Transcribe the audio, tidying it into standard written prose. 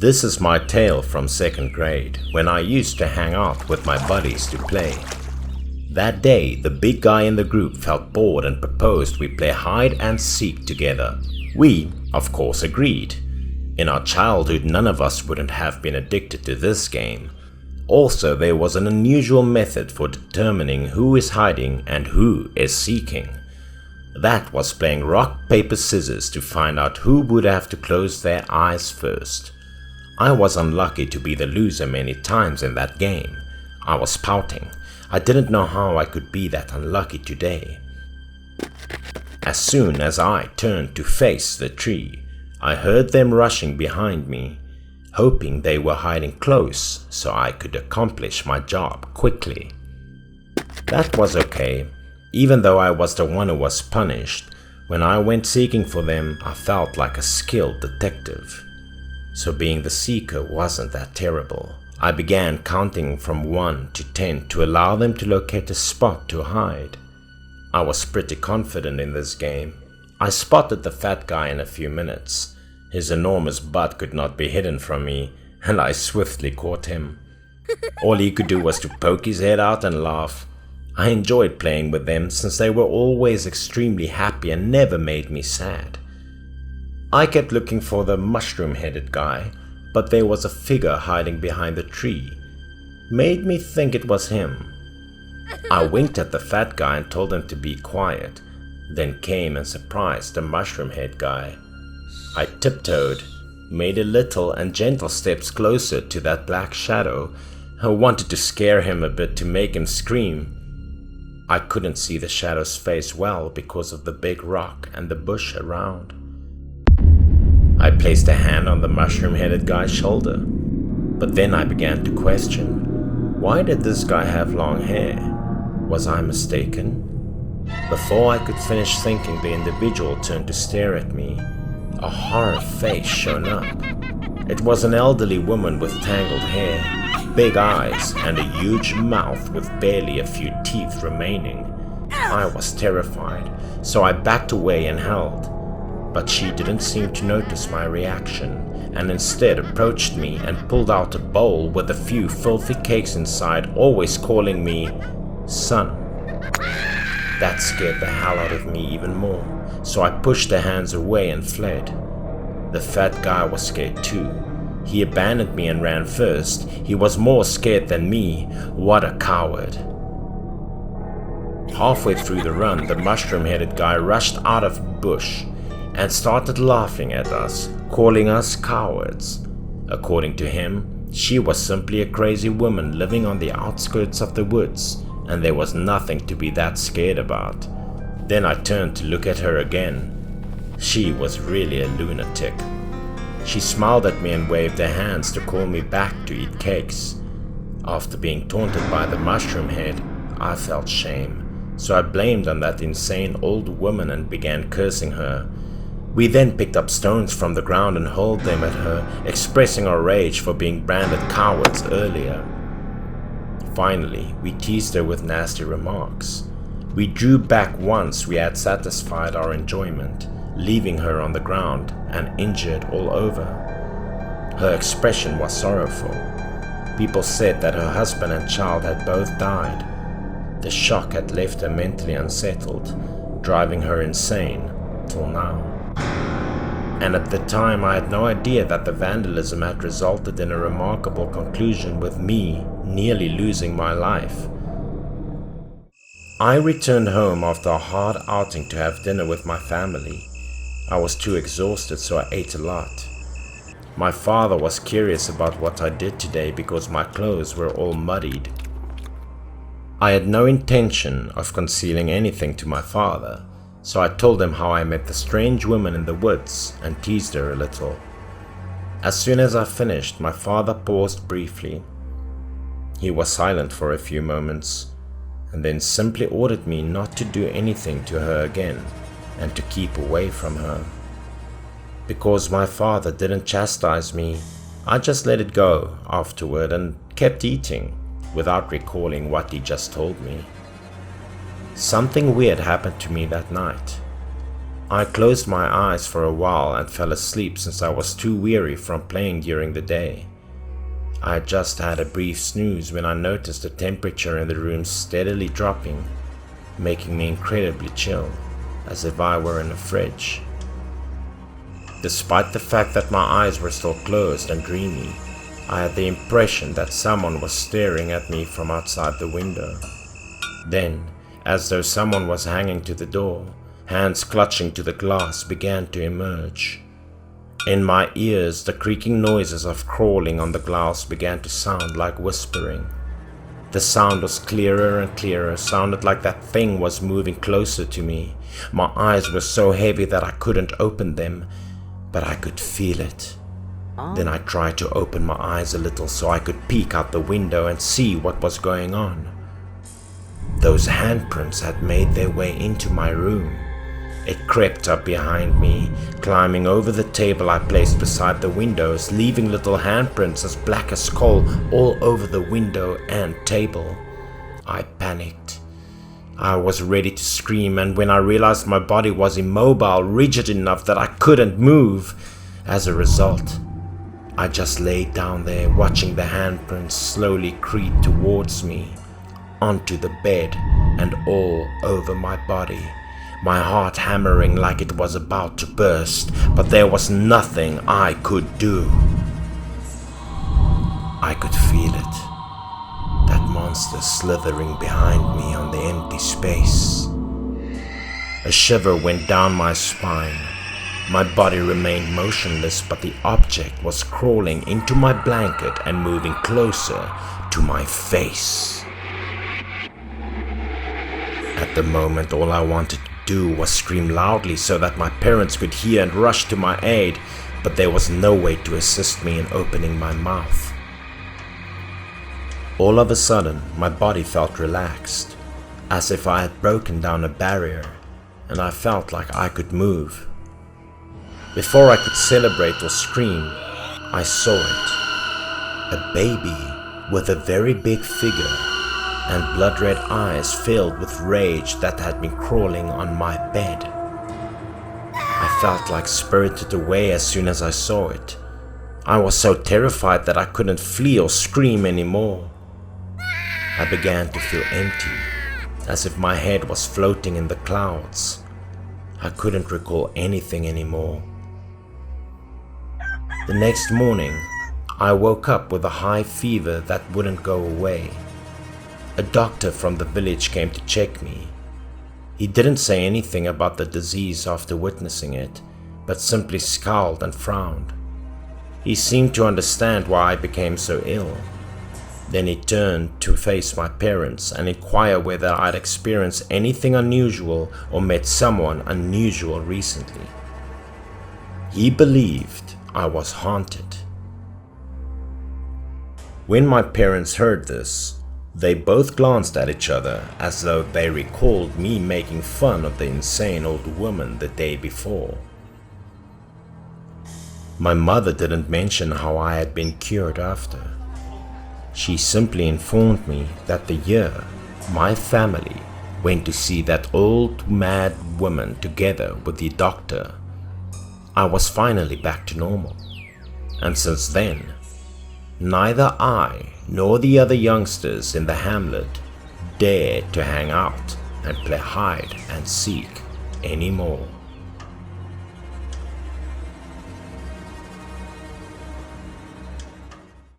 This is my tale from second grade, when I used to hang out with my buddies to play. That day, the big guy in the group felt bored and proposed we play hide and seek together. We, of course, agreed. In our childhood, none of us wouldn't have been addicted to this game. Also, there was an unusual method for determining who is hiding and who is seeking. That was playing rock, paper, scissors to find out who would have to close their eyes first. I was unlucky to be the loser many times in that game. I was pouting. I didn't know how I could be that unlucky today. As soon as I turned to face the tree, I heard them rushing behind me, hoping they were hiding close so I could accomplish my job quickly. That was okay, even though I was the one who was punished. When I went seeking for them, I felt like a skilled detective. So being the seeker wasn't that terrible. I began counting from 1 to 10 to allow them to locate a spot to hide. I was pretty confident in this game. I spotted the fat guy in a few minutes. His enormous butt could not be hidden from me, and I swiftly caught him. All he could do was to poke his head out and laugh. I enjoyed playing with them since they were always extremely happy and never made me sad. I kept looking for the mushroom-headed guy, but there was a figure hiding behind the tree. Made me think it was him. I winked at the fat guy and told him to be quiet, then came and surprised the mushroom-head guy. I tiptoed, made a little and gentle steps closer to that black shadow. I wanted to scare him a bit to make him scream. I couldn't see the shadow's face well because of the big rock and the bush around. I placed a hand on the mushroom-headed guy's shoulder, but then I began to question, why did this guy have long hair? Was I mistaken? Before I could finish thinking, the individual turned to stare at me. A horror face shone up. It was an elderly woman with tangled hair, big eyes, and a huge mouth with barely a few teeth remaining. I was terrified, so I backed away and held. But she didn't seem to notice my reaction, and instead approached me and pulled out a bowl with a few filthy cakes inside, always calling me son. That scared the hell out of me even more, so I pushed the hands away and fled. The fat guy was scared too. He abandoned me and ran first. He was more scared than me. What a coward. Halfway through the run, the mushroom-headed guy rushed out of the bush and started laughing at us, calling us cowards. According to him, she was simply a crazy woman living on the outskirts of the woods, and there was nothing to be that scared about. Then I turned to look at her again. She was really a lunatic. She smiled at me and waved her hands to call me back to eat cakes. After being taunted by the mushroom head, I felt shame, so I blamed on that insane old woman and began cursing her. We then picked up stones from the ground and hurled them at her, expressing our rage for being branded cowards earlier. Finally, we teased her with nasty remarks. We drew back once we had satisfied our enjoyment, leaving her on the ground and injured all over. Her expression was sorrowful. People said that her husband and child had both died. The shock had left her mentally unsettled, driving her insane till now. And at the time I had no idea that the vandalism had resulted in a remarkable conclusion with me nearly losing my life. I returned home after a hard outing to have dinner with my family. I was too exhausted, so I ate a lot. My father was curious about what I did today because my clothes were all muddied. I had no intention of concealing anything to my father, so I told him how I met the strange woman in the woods and teased her a little. As soon as I finished, my father paused briefly. He was silent for a few moments, and then simply ordered me not to do anything to her again and to keep away from her. Because my father didn't chastise me, I just let it go afterward and kept eating without recalling what he just told me. Something weird happened to me that night. I closed my eyes for a while and fell asleep since I was too weary from playing during the day. I had just had a brief snooze when I noticed the temperature in the room steadily dropping, making me incredibly chill, as if I were in a fridge. Despite the fact that my eyes were still closed and dreamy, I had the impression that someone was staring at me from outside the window. Then, as though someone was hanging to the door, hands clutching to the glass began to emerge. In my ears, the creaking noises of crawling on the glass began to sound like whispering. The sound was clearer and clearer, sounded like that thing was moving closer to me. My eyes were so heavy that I couldn't open them, but I could feel it. Then I tried to open my eyes a little so I could peek out the window and see what was going on. Those handprints had made their way into my room. It crept up behind me, climbing over the table I placed beside the windows, leaving little handprints as black as coal all over the window and table. I panicked. I was ready to scream, and when I realized my body was immobile, rigid enough that I couldn't move, as a result, I just laid down there watching the handprints slowly creep towards me, onto the bed and all over my body. My heart hammering like it was about to burst, but there was nothing I could do. I could feel it, that monster slithering behind me on the empty space. A shiver went down my spine. My body remained motionless, but the object was crawling into my blanket and moving closer to my face. At the moment, all I wanted to do was scream loudly so that my parents could hear and rush to my aid, but there was no way to assist me in opening my mouth. All of a sudden, my body felt relaxed, as if I had broken down a barrier, and I felt like I could move. Before I could celebrate or scream, I saw it. A baby with a very big figure and blood-red eyes filled with rage that had been crawling on my bed. I felt like spirited away as soon as I saw it. I was so terrified that I couldn't flee or scream anymore. I began to feel empty, as if my head was floating in the clouds. I couldn't recall anything anymore. The next morning, I woke up with a high fever that wouldn't go away. A doctor from the village came to check me. He didn't say anything about the disease after witnessing it, but simply scowled and frowned. He seemed to understand why I became so ill. Then he turned to face my parents and inquire whether I'd experienced anything unusual or met someone unusual recently. He believed I was haunted. When my parents heard this, they both glanced at each other as though they recalled me making fun of the insane old woman the day before. My mother didn't mention how I had been cured after. She simply informed me that the year my family went to see that old mad woman together with the doctor, I was finally back to normal. And since then, neither I nor the other youngsters in the hamlet dared to hang out and play hide and seek anymore.